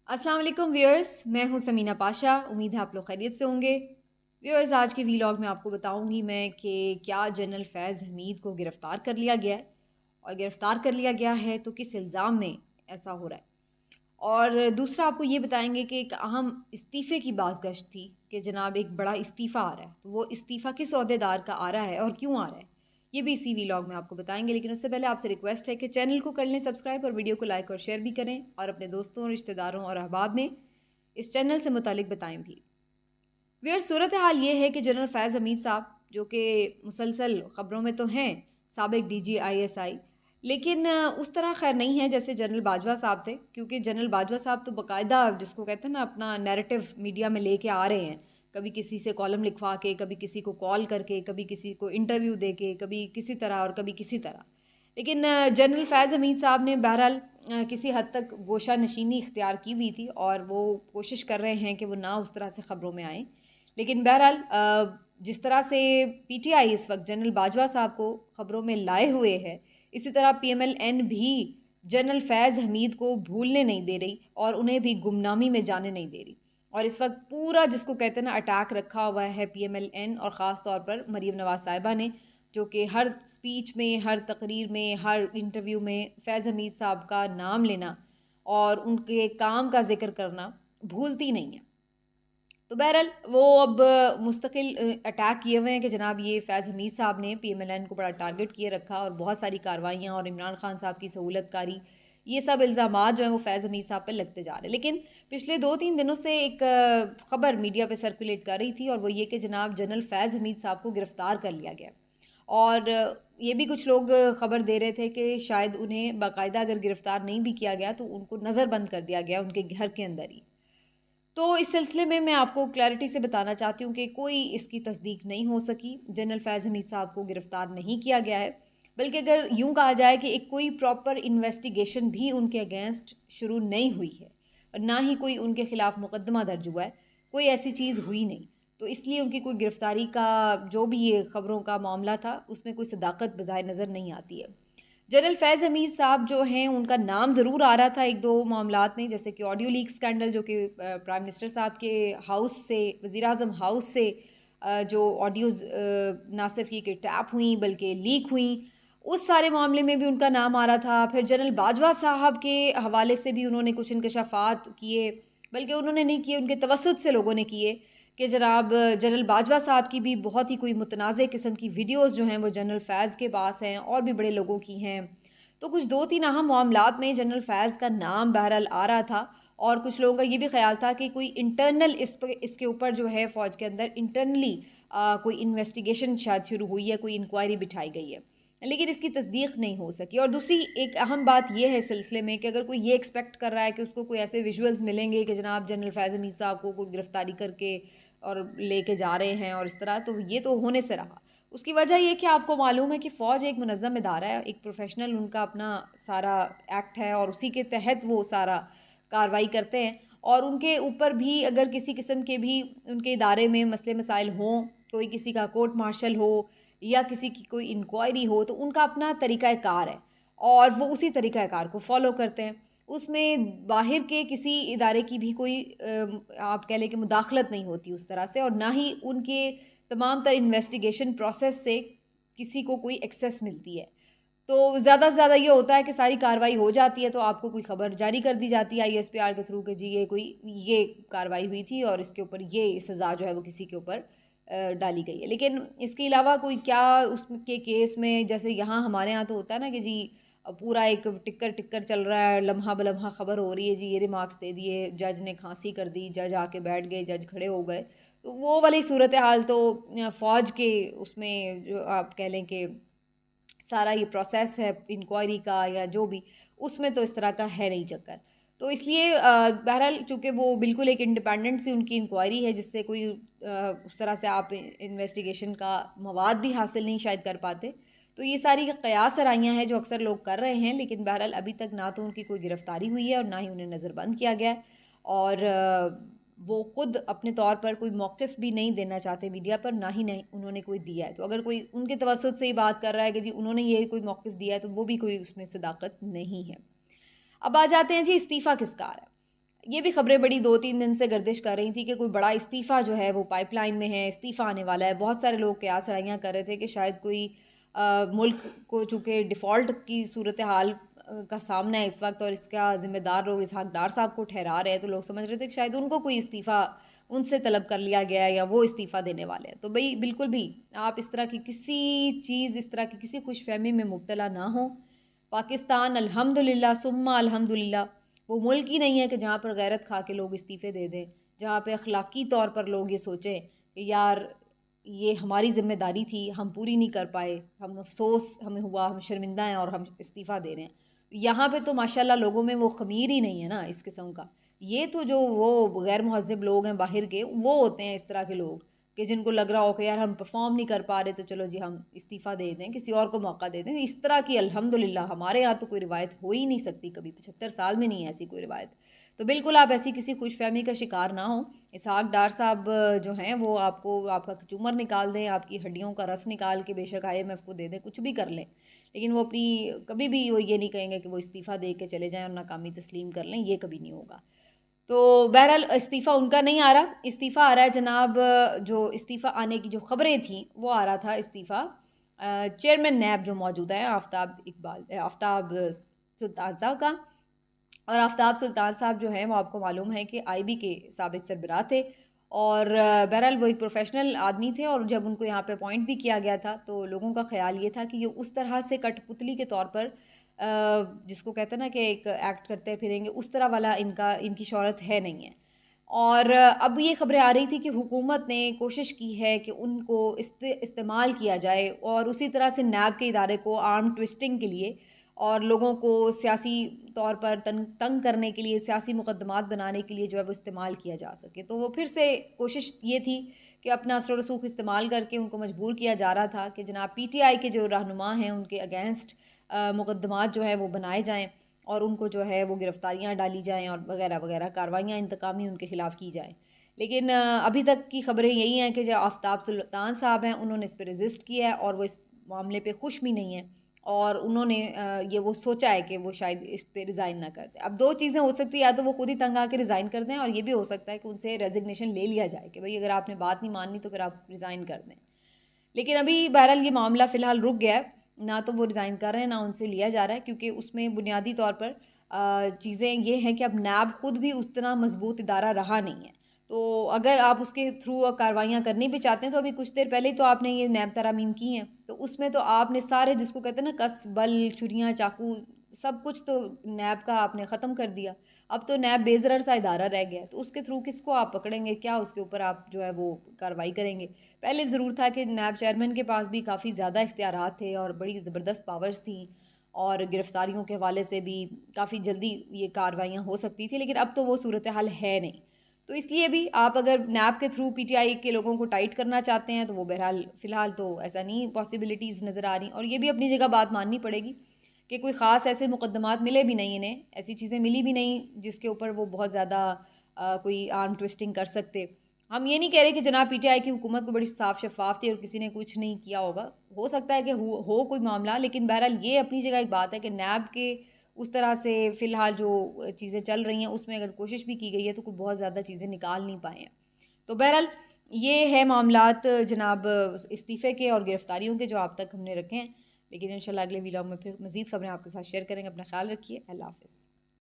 अस्सलाम वालेकुम व्यूअर्स, मैं हूं समीना पाशा। उम्मीद है आप लोग खैरियत से होंगे। व्यूअर्स, आज के वीलॉग में आपको बताऊंगी मैं कि क्या जनरल फैज़ हमीद को गिरफ़्तार कर लिया गया है, और गिरफ़्तार कर लिया गया है तो किस इल्ज़ाम में ऐसा हो रहा है। और दूसरा आपको ये बताएंगे कि एक अहम इस्तीफ़े की बाज़गश्त थी कि जनाब एक बड़ा इस्तीफ़ा आ रहा है, तो वो इस्तीफ़ा किस ओहदेदार का आ रहा है और क्यों आ रहा है, ये भी इसी वीलॉग में आपको बताएंगे। लेकिन उससे पहले आपसे रिक्वेस्ट है कि चैनल को कर लें सब्सक्राइब और वीडियो को लाइक और शेयर भी करें, और अपने दोस्तों, रिश्तेदारों और अहबाब में इस चैनल से मुतालिक बताएं भी। व्यूअर, सूरत हाल ये है कि जनरल फैज़ हमीद साहब, जो कि मुसलसल ख़बरों में तो हैं साबिक DG ISI, लेकिन उस तरह खैर नहीं है जैसे जनरल बाजवा साहब थे। क्योंकि जनरल बाजवा साहब तो बाकायदा, जिसको कहते हैं ना, अपना नैरेटिव मीडिया में लेके आ रहे हैं। कभी किसी से कॉलम लिखवा के, कभी किसी को कॉल करके, कभी किसी को इंटरव्यू दे के, कभी किसी तरह और कभी किसी तरह। लेकिन जनरल फैज़ हमीद साहब ने बहरहाल किसी हद तक गोशा नशीनी इख्तियार की हुई थी, और वो कोशिश कर रहे हैं कि वो ना उस तरह से ख़बरों में आएँ। लेकिन बहरहाल जिस तरह से PTI इस वक्त जनरल बाजवा साहब को ख़बरों में लाए हुए है, इसी तरह PMLN भी जनरल फैज़ हमीद को भूलने नहीं दे रही और उन्हें भी गुमनामी में जाने नहीं दे रही। और इस वक्त पूरा, जिसको कहते हैं ना, अटैक रखा हुआ है PMLN और ख़ास तौर पर मरीम नवाज़ साहिबा ने, जो कि हर स्पीच में, हर तकरीर में, हर इंटरव्यू में फैज़ हमीद साहब का नाम लेना और उनके काम का जिक्र करना भूलती नहीं है। तो बहरहाल वो अब मुस्तकिल अटैक किए हुए हैं कि जनाब ये फैज़ हमीद साहब ने PMLN को बड़ा टारगेट किए रखा, और बहुत सारी कार्रवाइयाँ और इमरान खान साहब की सहूलतकारी, ये सब इल्ज़ामात जो हैं वो फैज़ हमीद साहब पे लगते जा रहे हैं। लेकिन पिछले 2-3 दिनों से एक ख़बर मीडिया पे सर्कुलेट कर रही थी, और वो ये कि जनाब जनरल फैज़ हमीद साहब को गिरफ़्तार कर लिया गया। और ये भी कुछ लोग ख़बर दे रहे थे कि शायद उन्हें बाकायदा अगर गिरफ़्तार नहीं भी किया गया तो उनको नज़रबंद कर दिया गया उनके घर के अंदर ही। तो इस सिलसिले में मैं आपको क्लैरिटी से बताना चाहती हूँ कि कोई इसकी तस्दीक नहीं हो सकी। जनरल फैज़ हमीद साहब को गिरफ़्तार नहीं किया गया है, बल्कि अगर यूँ कहा जाए कि एक कोई प्रॉपर इन्वेस्टिगेशन भी उनके अगेंस्ट शुरू नहीं हुई है, और ना ही कोई उनके ख़िलाफ़ मुकदमा दर्ज हुआ है। कोई ऐसी चीज़ हुई नहीं, तो इसलिए उनकी कोई गिरफ़्तारी का जो भी ये ख़बरों का मामला था, उसमें कोई सदाकत बज़ाहिर नज़र नहीं आती है। जनरल फैज़ हमीद साहब जो हैं, उनका नाम ज़रूर आ रहा था एक दो मामलात में, जैसे कि ऑडियो लीक स्कैंडल, जो कि प्राइम मिनिस्टर साहब के हाउस से, वज़ीर आज़म हाउस से जो ऑडियोज़ ना सिर्फ ये कि टैप हुई बल्कि लीक हुई, उस सारे मामले में भी उनका नाम आ रहा था। फिर जनरल बाजवा साहब के हवाले से भी उन्होंने कुछ इंकशाफात किए, बल्कि उन्होंने नहीं किए, उनके तवस्सुत से लोगों ने किए कि जनाब जनरल बाजवा साहब की भी बहुत ही कोई मुतनाज़ किस्म की वीडियोज़ जो हैं वो जनरल फैज़ के पास हैं, और भी बड़े लोगों की हैं। तो कुछ 2-3 अहम मामलात में जनरल फैज़ का नाम बहरहाल आ रहा था, और कुछ लोगों का ये भी ख़्याल था कि कोई इंटरनल इसके ऊपर जो है फ़ौज के अंदर इंटरनली कोई इन्वेस्टिगेशन शायद शुरू हुई है, कोई इंक्वायरी बिठाई गई है। लेकिन इसकी तस्दीक नहीं हो सकी। और दूसरी एक अहम बात यह है इस सिलसिले में कि अगर कोई ये एक्सपेक्ट कर रहा है कि उसको कोई ऐसे विजुअल्स मिलेंगे कि जनाब जनरल फैज़ हमीद साहब को कोई गिरफ्तारी करके और लेके जा रहे हैं और इस तरह, तो ये तो होने से रहा। उसकी वजह ये कि आपको मालूम है कि फ़ौज एक मुनज़्ज़म इदारा है, एक प्रोफेशनल उनका अपना सारा एक्ट है, और उसी के तहत वो सारा कार्रवाई करते हैं। और उनके ऊपर भी अगर किसी किस्म के भी उनके इदारे में मसले मसाइल हों, कोई किसी का कोर्ट मार्शल हो या किसी की कोई इंक्वायरी हो, तो उनका अपना तरीक़ाकार है, और वो उसी तरीक़ाकार को फ़ॉलो करते हैं। उसमें बाहर के किसी इदारे की भी कोई आप कह लें कि मुदाखलत नहीं होती उस तरह से, और ना ही उनके तमाम तर इन्वेस्टिगेशन प्रोसेस से किसी को कोई एक्सेस मिलती है। तो ज़्यादा से ज़्यादा ये होता है कि सारी कार्रवाई हो जाती है तो आपको कोई ख़बर जारी कर दी जाती है ISPR के थ्रू कि जी ये कार्रवाई हुई थी, और इसके ऊपर ये सज़ा जो है वो किसी के ऊपर डाली गई है। लेकिन इसके अलावा कोई क्या उसके केस में, जैसे यहाँ हमारे यहाँ तो होता है ना कि जी पूरा एक टिक्कर टिक्कर चल रहा है, लम्हा बलम्हा ख़बर हो रही है, जी ये रिमार्क्स दे दिए, जज ने खांसी कर दी, जज आके बैठ गए, जज खड़े हो गए। तो वो वाली सूरत हाल तो फ़ौज के उसमें जो आप कह लें कि सारा ये प्रोसेस है इंक्वायरी का या जो भी, उसमें तो इस तरह का है नहीं चक्कर। तो इसलिए बहरहाल चूँकि वो बिल्कुल एक इंडिपेंडेंट सी उनकी इंक्वायरी है, जिससे कोई उस तरह से आप इन्वेस्टिगेशन का मवाद भी हासिल नहीं शायद कर पाते। तो ये सारी क़यास आराइयाँ हैं जो अक्सर लोग कर रहे हैं, लेकिन बहरहाल अभी तक ना तो उनकी कोई गिरफ़्तारी हुई है और ना ही उन्हें नज़रबंद किया गया है। और वो ख़ुद अपने तौर पर कोई मौक़िफ़ भी नहीं देना चाहते मीडिया पर, ना ही नहीं उन्होंने कोई दिया है। तो अगर कोई उनके तवज्जुद से ही बात कर रहा है कि जी उन्होंने ये कोई मौक़िफ़ दिया है, तो वो भी कोई उसमें सदाकत नहीं है। अब आ जाते हैं जी इस्तीफ़ा किसका आ रहा है। ये भी खबरें बड़ी 2-3 दिन से गर्दिश कर रही थी कि कोई बड़ा इस्तीफ़ा जो है वो पाइपलाइन में है, इस्तीफ़ा आने वाला है। बहुत सारे लोग कयास रइयाँ कर रहे थे कि शायद कोई मुल्क को चूँकि डिफ़ॉल्ट की सूरत हाल का सामना है इस वक्त और इसका ज़िम्मेदार लोग इसहाक डार साहब को ठहरा रहे हैं, तो लोग समझ रहे थे कि शायद उनको कोई इस्तीफ़ा उनसे तलब कर लिया गया है या वो इस्तीफ़ा देने वाले हैं। तो भई बिल्कुल भी आप इस तरह की किसी चीज़, इस तरह की किसी खुशफ़हमी में मुब्तला ना हों। पाकिस्तान अल्हम्दुलिल्लाह सुम्मा अल्हम्दुलिल्लाह वो मुल्क ही नहीं है कि जहाँ पर गैरत खा के लोग इस्तीफ़े दे दें, जहाँ पे अखलाकी तौर पर लोग ये सोचें कि यार ये हमारी ज़िम्मेदारी थी, हम पूरी नहीं कर पाए, हम अफ़सोस हमें हुआ, हम शर्मिंदा हैं और हम इस्तीफ़ा दे रहे हैं। यहाँ पे तो माशाल्लाह लोगों में वो ख़मीर ही नहीं है ना इस किस्म का। ये तो जो वो गैर मुहज़्ज़ब लोग हैं बाहर के, वो होते हैं इस तरह के लोग कि जिनको लग रहा हो कि यार हम परफ़ॉर्म नहीं कर पा रहे, तो चलो जी हम इस्तीफ़ा दे दें, किसी और को मौका दे दें। इस तरह की अल्हम्दुलिल्लाह हमारे यहाँ तो कोई रिवायत हो ही नहीं सकती कभी, 75 साल में नहीं है ऐसी कोई रिवायत। तो बिल्कुल आप ऐसी किसी खुशफ़हमी का शिकार ना हों। इसहाक डार साहब जो हैं वो आपको आपका कचूमर निकाल दें, आपकी हड्डियों का रस निकाल के बेशक IMF को दे दें, कुछ भी कर लें। लेकिन वो अपनी कभी भी वो ये नहीं कहेंगे कि वो इस्तीफ़ा दे के चले जाएँ और नाकामी तस्लीम कर लें, ये कभी नहीं होगा। तो बहरहाल इस्तीफ़ा उनका नहीं आ रहा, इस्तीफ़ा आ रहा है जनाब, जो इस्तीफ़ा आने की जो ख़बरें थी वो आ रहा था इस्तीफ़ा चेयरमैन नैब जो मौजूदा है आफ्ताब सुल्तान साहब का। और आफ्ताब सुल्तान साहब जो हैं वो आपको मालूम है कि IB के साबिक़ सरबराह थे और बहरहाल वो एक प्रोफ़ेशनल आदमी थे और जब उनको यहाँ पे अपॉइंट भी किया गया था तो लोगों का ख़्याल ये था कि ये उस तरह से कठपुतली के तौर पर जिसको कहते हैं ना कि एक एक्ट करते फिरेंगे, उस तरह वाला इनकी शोहरत है नहीं है। और अब ये ख़बरें आ रही थी कि हुकूमत ने कोशिश की है कि उनको इस्तेमाल किया जाए और उसी तरह से नैब के इदारे को आर्म ट्विस्टिंग के लिए और लोगों को सियासी तौर पर तंग करने के लिए, सियासी मुकदमात बनाने के लिए जो है वो इस्तेमाल किया जा सके। तो वो फिर से कोशिश ये थी कि अपना असर रसूख इस्तेमाल करके उनको मजबूर किया जा रहा था कि जनाब PTI के जो रहनुमा हैं उनके अगेंस्ट मुकदमात जो हैं वो बनाए जाएँ और उनको जो है वो गिरफ्तारियाँ डाली जाएँ और वगैरह वगैरह कार्रवाइयाँ इंतकामी उनके ख़िलाफ़ की जाएँ। लेकिन अभी तक की ख़बरें यही हैं कि जो आफ्ताब सुल्तान साहब हैं उन्होंने इस पे रेज़िस्ट किया है और वो इस मामले पे खुश भी नहीं हैं और उन्होंने ये वो सोचा है कि वो शायद इस पे रिज़ाइन ना कर दें। अब 2 चीज़ें हो सकती हैं, या तो वो खुद ही तंग आके रिज़ाइन कर दें और ये भी हो सकता है कि उनसे रेज़िग्नेशन ले लिया जाए कि भई अगर आपने बात नहीं माननी तो फिर आप रिज़ाइन कर दें। लेकिन अभी बहरहाल ये मामला फ़िलहाल रुक गया है, ना तो वो रिज़ाइन कर रहे हैं, ना उनसे लिया जा रहा है क्योंकि उसमें बुनियादी तौर पर चीज़ें ये हैं कि अब नैब खुद भी उतना मज़बूत इदारा रहा नहीं है। तो अगर आप उसके थ्रू कार्रवाइयाँ करनी भी चाहते हैं तो अभी कुछ देर पहले ही तो आपने ये नैब तरामीम की हैं, तो उसमें तो आपने सारे जिसको कहते हैं ना कस, बल, छुरियाँ, चाकू सब कुछ तो नैब का आपने ख़त्म कर दिया। अब तो नैब बेज़रर सा इदारा रह गया है, तो उसके थ्रू किसको आप पकड़ेंगे? क्या उसके ऊपर आप जो है वो कार्रवाई करेंगे? पहले ज़रूर था कि नैब चेयरमैन के पास भी काफ़ी ज़्यादा इख्तियारात थे और बड़ी ज़बरदस्त पावर्स थी और गिरफ़्तारियों के हवाले से भी काफ़ी जल्दी ये कार्रवाइयाँ हो सकती थी, लेकिन अब तो वो सूरत हाल है नहीं। तो इसलिए भी आप अगर नैब के थ्रू PTI के लोगों को टाइट करना चाहते हैं तो वो बहरहाल फ़िलहाल तो ऐसा नहीं पॉसिबिलिटीज़ नज़र आ रही और ये भी अपनी जगह बात माननी पड़ेगी कि कोई ख़ास ऐसे मुकदमात मिले भी नहीं इन्हें, ऐसी चीज़ें मिली भी नहीं जिसके ऊपर वो बहुत ज़्यादा कोई आर्म ट्विस्टिंग कर सकते। हम ये नहीं कह रहे कि जनाब PTI की हुकूमत को बड़ी साफ शफ़ाफ़ थी और किसी ने कुछ नहीं किया होगा। हो सकता है कि हो कोई मामला, लेकिन बहरहाल ये अपनी जगह एक बात है कि नैब के उस तरह से फ़िलहाल जो चीज़ें चल रही हैं उसमें अगर कोशिश भी की गई है तो कोई बहुत ज़्यादा चीज़ें निकाल नहीं पाए हैं। तो बहरहाल ये है मामलात जनाब इस्तीफ़े के और गिरफ़्तारियों के जो आप तक हमने रखे हैं। लेकिन इंशाल्लाह अगले वीडियो में फिर मज़ीद ख़बरें आपके साथ शेयर करेंगे। अपना ख़्याल रखिए। अल्लाह हाफ़िज़।